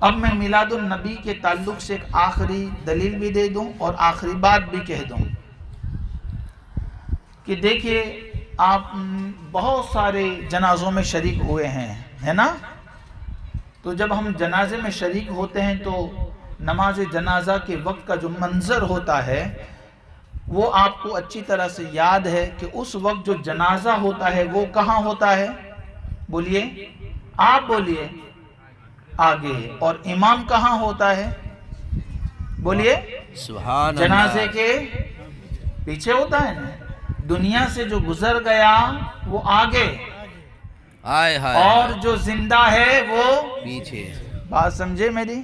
اب میں میلاد النبی کے تعلق سے ایک آخری دلیل بھی دے دوں اور آخری بات بھی کہہ دوں کہ دیکھیے آپ بہت سارے جنازوں میں شریک ہوئے ہیں، ہے نا؟ تو جب ہم جنازے میں شریک ہوتے ہیں تو نماز جنازہ کے وقت کا جو منظر ہوتا ہے وہ آپ کو اچھی طرح سے یاد ہے کہ اس وقت جو جنازہ ہوتا ہے وہ کہاں ہوتا ہے؟ بولیے، آپ بولیے، آگے۔ اور امام کہاں ہوتا ہے؟ بولیے، سبحان جنازے اللہ۔ کے پیچھے ہوتا ہے نا۔ دنیا سے جو گزر گیا وہ آگے، ہائے ہائے اور جو زندہ ہے وہ پیچھے۔ بات سمجھے میری؟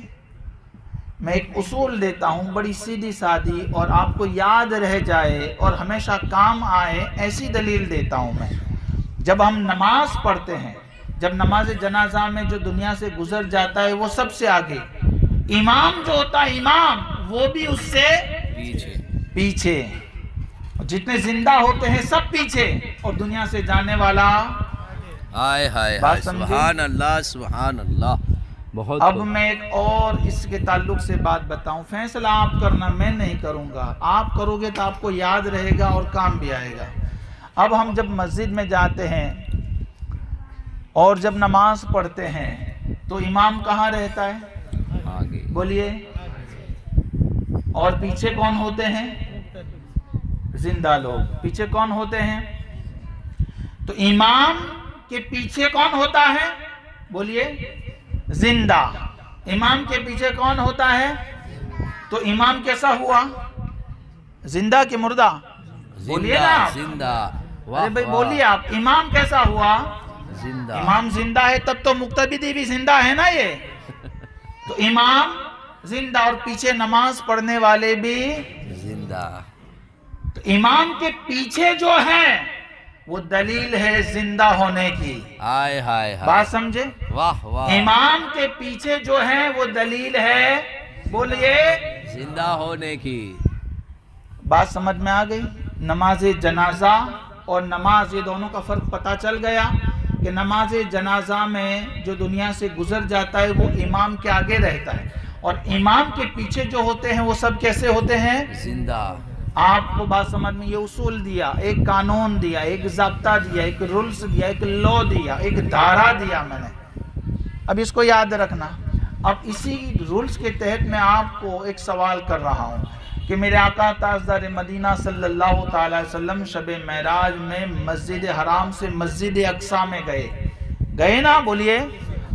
میں ایک اصول دیتا ہوں بڑی سیدھی سادھی اور آپ کو یاد رہ جائے اور ہمیشہ کام آئے، ایسی دلیل دیتا ہوں میں۔ جب ہم نماز پڑھتے ہیں، جب نماز جنازہ میں جو دنیا سے گزر جاتا ہے وہ سب سے آگے، امام جو ہوتا ہے امام وہ بھی اس سے پیچھے۔ پیچھے، جتنے زندہ ہوتے ہیں سب پیچھے اور دنیا سے جانے والا۔ ہائے ہائے بات ہائے، سمجھے؟ سبحان اللہ سبحان اللہ۔ بہت اب میں ایک اور اس کے تعلق سے بات بتاؤں، فیصلہ آپ کرنا، میں نہیں کروں گا، آپ کرو گے تو آپ کو یاد رہے گا اور کام بھی آئے گا۔ اب ہم جب مسجد میں جاتے ہیں اور جب نماز پڑھتے ہیں تو امام کہاں رہتا ہے؟ آگے۔ بولیے، اور پیچھے کون ہوتے ہیں؟ زندہ لوگ۔ پیچھے کون ہوتے ہیں؟ تو امام کے پیچھے کون ہوتا ہے؟ بولیے، زندہ۔ امام کے پیچھے کون ہوتا ہے؟ تو امام کیسا ہوا؟ زندہ کہ مردہ؟ بولیے نا آپ۔ زندہ۔ ارے بھائی بولیے آپ، امام کیسا ہوا؟ زندہ۔ امام زندہ ہے تب تو مقتدی بھی زندہ ہے نا یہ۔ تو امام زندہ اور پیچھے نماز پڑھنے والے بھی زندہ۔ تو امام کے پیچھے جو ہے وہ دلیل ہے زندہ ہونے کی۔ ہائے ہائے ہائے۔ بات سمجھے؟ واہ واہ۔ امام کے پیچھے جو ہے وہ دلیل ہے، بولیے، زندہ ہونے کی۔ بات سمجھ میں آ گئی؟ نماز جنازہ اور نماز، یہ دونوں کا فرق پتہ چل گیا کہ نماز جنازہ میں جو دنیا سے گزر جاتا ہے وہ امام کے آگے رہتا ہے اور امام کے پیچھے جو ہوتے ہیں وہ سب کیسے ہوتے ہیں؟ زندہ۔ آپ کو بات سمجھ میں، یہ اصول دیا، ایک قانون دیا، ایک ضابطہ دیا، ایک رولز دیا، ایک لا دیا، ایک دھارا دیا میں نے۔ اب اس کو یاد رکھنا۔ اب اسی رولز کے تحت میں آپ کو ایک سوال کر رہا ہوں کہ میرے آقا تاجدار مدینہ صلی اللہ تعالی وسلم شب معراج میں مسجد حرام سے مسجد اقصی میں گئے نا؟ بولیے،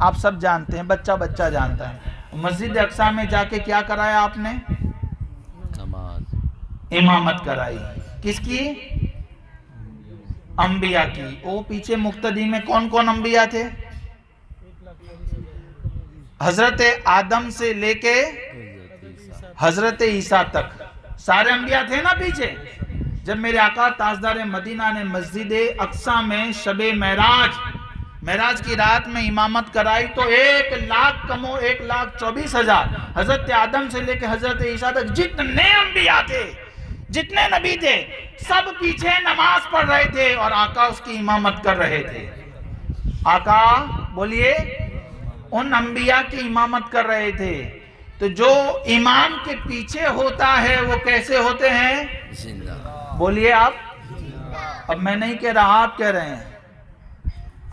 آپ سب جانتے ہیں، بچہ بچہ جانتا ہے۔ مسجد اقصی میں جا کے کیا کرایا آپ نے؟ نماز۔ امامت کرائی۔ کس کی؟ انبیاء کی۔ وہ پیچھے مقتدی میں کون کون انبیاء تھے؟ حضرت آدم سے لے کے حضرت عیسیٰ تک سارے انبیاء تھے نا پیچھے۔ جب میرے آقا تاجدار مدینہ نے مسجد اقصی میں شب معراج کی رات میں امامت کرائی تو 1,24,000 حضرت آدم سے لے کے حضرت عیسیٰ تک جتنے انبیاء تھے، جتنے نبی تھے، سب پیچھے نماز پڑھ رہے تھے اور آقا اس کی امامت کر رہے تھے۔ آقا بولیے، ان انبیاء کی امامت کر رہے تھے۔ تو جو امام کے پیچھے ہوتا ہے وہ کیسے ہوتے ہیں؟ زندہ۔ بولیے آپ۔ اب میں نہیں کہہ رہا، آپ کہہ رہے ہیں۔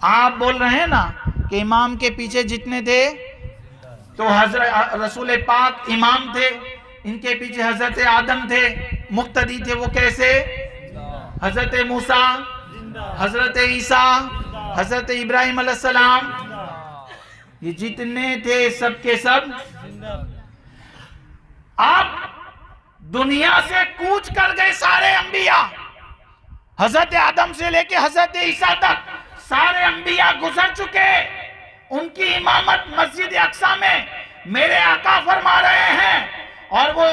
آپ بول رہے ہیں نا کہ امام کے پیچھے جتنے تھے تو حضرت رسول پاک امام تھے، ان کے پیچھے حضرت آدم تھے، مقتدی تھے، وہ کیسے؟ حضرت موسیٰ، حضرت عیسیٰ، حضرت ابراہیم علیہ السلام، یہ جتنے تھے سب کے سب۔ آپ دنیا سے کوچ کر گئے سارے انبیاء، حضرت آدم سے لے کے حضرت عیسیٰ تک سارے انبیاء گزر چکے۔ ان کی امامت مسجد اقصی میں میرے آقا فرما رہے ہیں اور وہ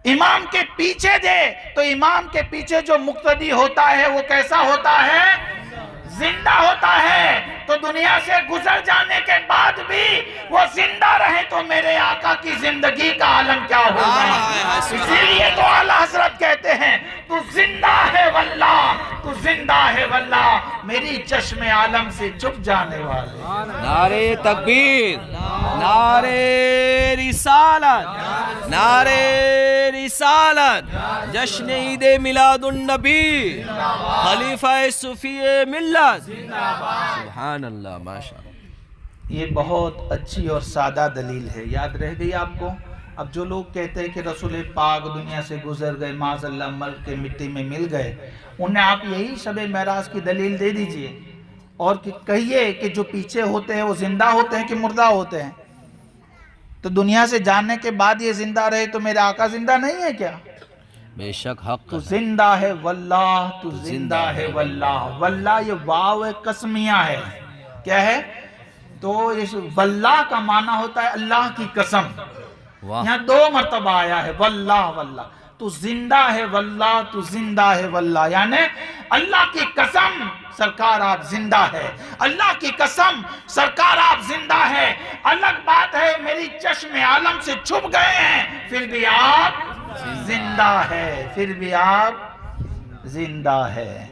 امام کے پیچھے تھے۔ تو امام کے پیچھے جو مقتدی ہوتا ہے وہ کیسا ہوتا ہے؟ زندہ ہوتا ہے۔ تو دنیا سے گزر جانے کے بعد بھی وہ زندہ رہے تو میرے آقا کی زندگی کا عالم کیا ہوگا؟ اسی لیے تو اعلیٰ حضرت کہتے ہیں تو زندہ ہے واللہ، تو تو زندہ ہے واللہ میری چشم عالم سے چھپ جانے والے. نعرے تکبیر، نعرے رسالت، نعرے رسالت، جشن عید میلاد النبی، خلیفہ صفی ملت. سبحان اللہ، ماشاء اللہ. یہ بہت اچھی اور سادہ دلیل ہے، یاد رہ گئی آپ کو. اب جو لوگ کہتے ہیں کہ رسول پاک دنیا سے گزر گئے، معاذ اللہ مر کے مٹی میں مل گئے، انہیں آپ یہی شب معراج کی دلیل دے دیجئے اور کہیے کہ جو پیچھے ہوتے ہیں وہ زندہ ہوتے ہیں کہ مردہ ہوتے ہیں. تو دنیا سے جانے کے بعد یہ زندہ رہے تو میرے آقا زندہ نہیں ہے کیا؟ بے شک حق. تو زندہ ہے واللہ، تو زندہ ہے واللہ. واللہ یہ واو قسمیہ ہے. کیا ہے؟ تو اس واللہ کا معنی ہوتا ہے اللہ کی قسم. واہ. یہاں 2 مرتبہ آیا ہے واللہ واللہ. تو زندہ ہے واللہ، تو زندہ ہے واللہ، یعنی اللہ کی قسم سرکار آپ زندہ ہے. اللہ کی قسم سرکار آپ زندہ ہے. الگ بات ہے میری چشم عالم سے چھپ گئے ہیں، پھر بھی آپ زندہ ہے، پھر بھی آپ زندہ ہے.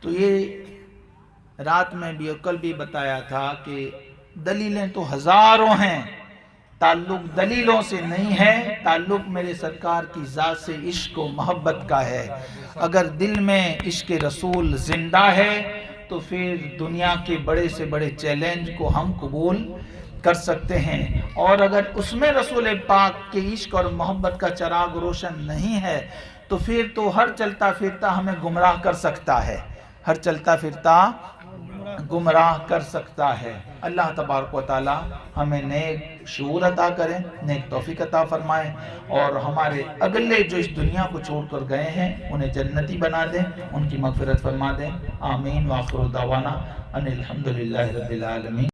تو یہ رات میں بھی اور کل بھی بتایا تھا کہ دلیلیں تو ہزاروں ہیں، تعلق دلیلوں سے نہیں ہے، تعلق میرے سرکار کی ذات سے عشق و محبت کا ہے. اگر دل میں عشق رسول زندہ ہے تو پھر دنیا کے بڑے سے بڑے چیلنج کو ہم قبول کر سکتے ہیں. اور اگر اس میں رسول پاک کے عشق اور محبت کا چراغ روشن نہیں ہے تو پھر تو ہر چلتا پھرتا ہمیں گمراہ کر سکتا ہے، ہر چلتا پھرتا گمراہ کر سکتا ہے. اللہ تبارک و تعالی ہمیں نیک شعور عطا کرے، نیک توفیق عطا فرمائے، اور ہمارے اگلے جو اس دنیا کو چھوڑ کر گئے ہیں انہیں جنتی بنا دیں، ان کی مغفرت فرما دیں. آمین. وآخر دعوانا ان الحمدللہ رب العالمین.